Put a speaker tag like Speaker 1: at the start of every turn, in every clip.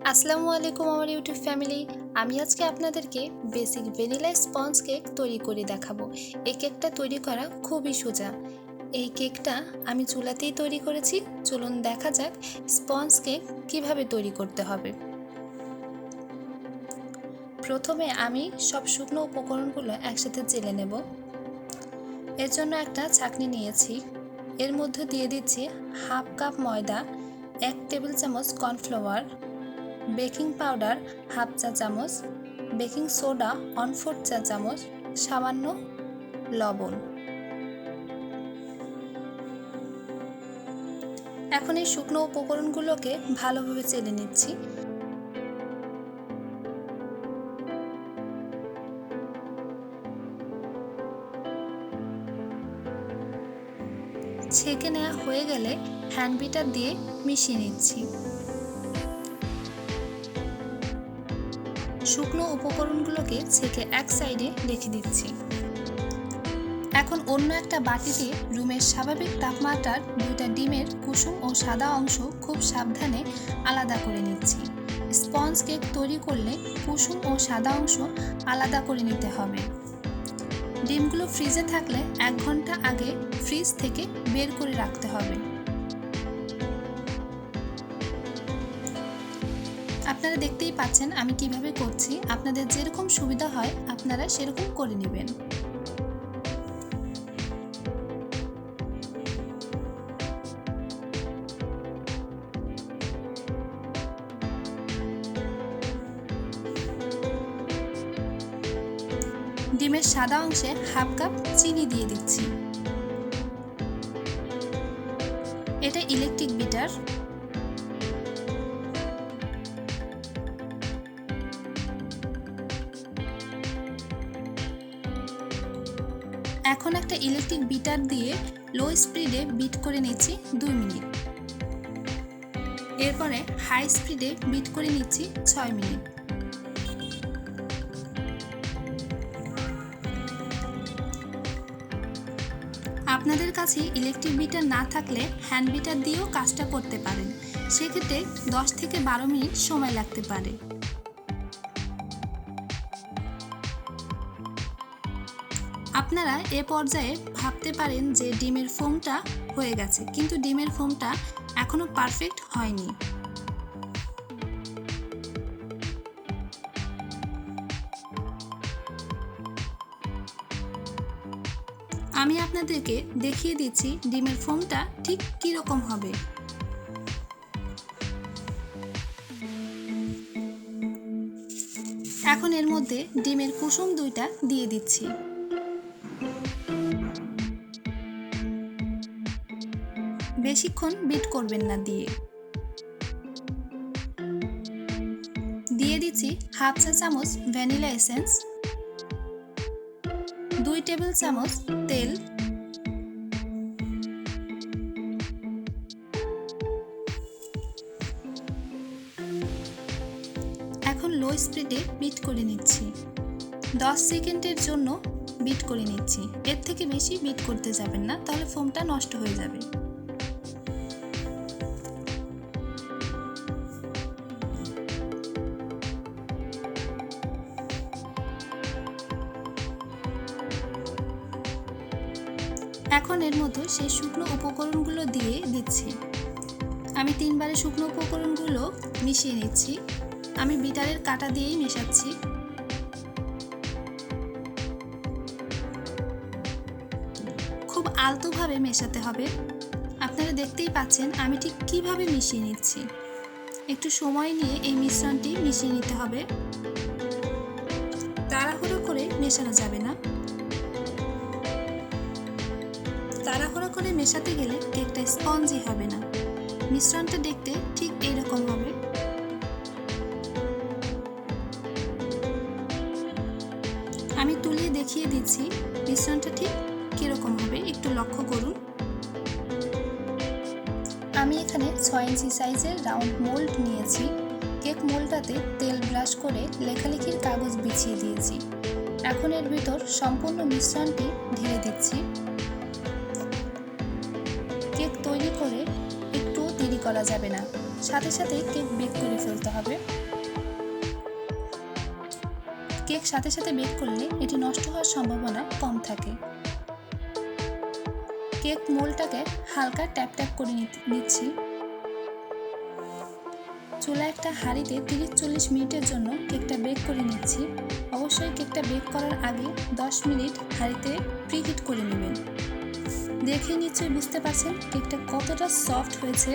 Speaker 1: আসসালামু আলাইকুম আমার ইউটিউব ফ্যামিলি। আমি আজকে আপনাদেরকে বেসিক ভ্যানিলা স্পঞ্জ কেক তৈরি করে দেখাবো। এই কেকটা তৈরি করা খুবই সোজা। এই কেকটা আমি চুলাতেই তৈরি করেছি। চলুন দেখা যাক স্পঞ্জ কেক কিভাবে তৈরি করতে হবে। প্রথমে আমি সব শুকনো উপকরণগুলো একসাথে চেলে নেব। এর জন্য একটা ছাঁকনি নিয়েছি। এর মধ্যে দিয়ে দিচ্ছি হাফ কাপ ময়দা, 1 টেবিল চামচ কর্নফ্লাওয়ার, বেকিং পাউডার হাফ চা চামচ, বেকিং সোডা 1/4 চা চামচ, সামান্য লবণ। এখন এই শুকনো উপকরণগুলোকে ভালোভাবে চেলে নিচ্ছি। ছেঁকে নেওয়া হয়ে গেলে হ্যান্ড বিটার দিয়ে মিশিয়ে নিচ্ছি। শুকনো উপকরণগুলোকে ছেঁকে এক সাইডে রেখে দিচ্ছি। এখন অন্য একটা বাটিতে রুমের স্বাভাবিক তাপমাত্রার 2টা ডিমের কুসুম ও সাদা অংশ খুব সাবধানে আলাদা করে নিচ্ছি। স্পঞ্জ কেক তৈরি করলে কুসুম ও সাদা অংশ আলাদা করে নিতে হবে। ডিমগুলো ফ্রিজে থাকলে 1 ঘন্টা আগে ফ্রিজ থেকে বের করে রাখতে হবে। আপনারা দেখতেই পাচ্ছেন আমি কিভাবে করছি। আপনাদের যেরকম সুবিধা হয় আপনারা সেরকম করে নেবেন। ডিমের সাদা অংশে হাফ কাপ চিনি দিয়ে দিচ্ছি। এটা ইলেকট্রিক বিটার। এখন একটা ইলেকট্রিক বিটার দিয়ে লো স্পিডে বিট করে নিচ্ছি 2 মিনিট। এরপরে হাই স্পিডে বিট করে নিচ্ছি 6 মিনিট। আপনাদের কাছে ইলেকট্রিক বিটার না থাকলে হ্যান্ড বিটার দিয়েও কাজটা করতে পারেন। সেক্ষেত্রে 10 থেকে 12 মিনিট সময় লাগতে পারে। আপনারা এ পর্যায়ে ভাবতে পারেন যে ডিমের ফোমটা হয়ে গেছে, কিন্তু ডিমের ফোমটা এখনো পারফেক্ট হয়নি। আমি আপনাদেরকে দেখিয়ে দিচ্ছি ডিমের ফোমটা ঠিক কী রকম হবে। এখন এর মধ্যে ডিমের কুসুম 2টা দিয়ে দিচ্ছি। বেশিক্ষণ বিট করবেন না। দিয়ে দিচ্ছি হাফ চা চামচ ভ্যানিলা এসেন্স, 2 টেবিল চামচ তেল, এখন লো স্পিডে বিট করে নিচ্ছি। 10 সেকেন্ডের জন্য বিট করে নিচ্ছি। এর থেকে বেশি বিট করতে যাবেন না, তাহলে ফোমটা নষ্ট হয়ে যাবে। এখন এর মধ্যে সেই শুকনো উপকরণগুলো দিয়ে দিচ্ছি। আমি 3 বারে শুকনো উপকরণগুলো মিশিয়ে নিচ্ছি। আমি বিটারের কাঁটা দিয়েই মেশাচ্ছি। খুব আলতোভাবে মেশাতে হবে। আপনারা দেখতেই পাচ্ছেন আমি ঠিক কিভাবে মিশিয়ে নিচ্ছি। একটু সময় নিয়ে এই মিশ্রণটি মিশিয়ে নিতে হবে। তাড়াহুড়ো করে মেশানো যাবে না। তাড়াহুড়ো করে মেশাতে গেলে কেকটা স্পঞ্জি হবে না। মিশ্রণটা দেখতে ঠিক এইরকম হবে। আমি তুলিয়ে দেখিয়ে দিচ্ছি মিশ্রণটা ঠিক কিরকম হবে, একটু লক্ষ্য করুন। আমি এখানে 6 ইঞ্চি সাইজের রাউন্ড মোল্ড নিয়েছি। কেক মোল্ডটাতে তেল ব্রাশ করে লেখালেখির কাগজ বিছিয়ে দিয়েছি। এখন এর ভিতর সম্পূর্ণ মিশ্রণটি ঢেলে দিচ্ছি। কেক তৈরি করে একটু দেরি করা যাবে না। সাথে সাথে কেক বেক করে ফেলতে হবে। কেক সাথে সাথে বেক করলে এটি নষ্ট হওয়ার সম্ভাবনা কম থাকে। কেক মোল্ডটাকে হালকা ট্যাপ ট্যাপ করে নিচ্ছি। চুলা একটা হাঁড়িতে 30-40 মিনিটের জন্য কেকটা বেক করে নিচ্ছি। অবশ্যই কেকটা বেক করার আগে 10 মিনিট হাঁড়িতে প্রিহিট করে নেবেন। দেখে নিশ্চয়ই বুঝতে পারছেন কেকটা কতটা সফট হয়েছে।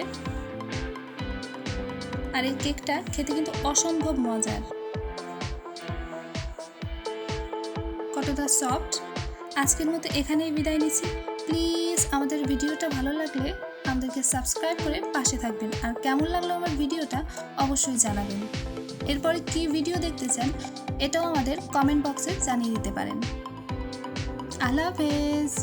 Speaker 1: আর এই কেকটা খেতে কিন্তু অসম্ভব মজার। কতটা সফট। আজকের মতো এখানেই বিদায় নিচ্ছি। প্লিজ আমাদের ভিডিওটা ভালো লাগলে আমাদেরকে সাবস্ক্রাইব করে পাশে থাকবেন। আর কেমন লাগলো আমার ভিডিওটা অবশ্যই জানাবেন। এরপরে কি ভিডিও দেখতে চান এটাও আমাদের কমেন্ট বক্সে জানিয়ে দিতে পারেন। আল্লাহ হাফেজ।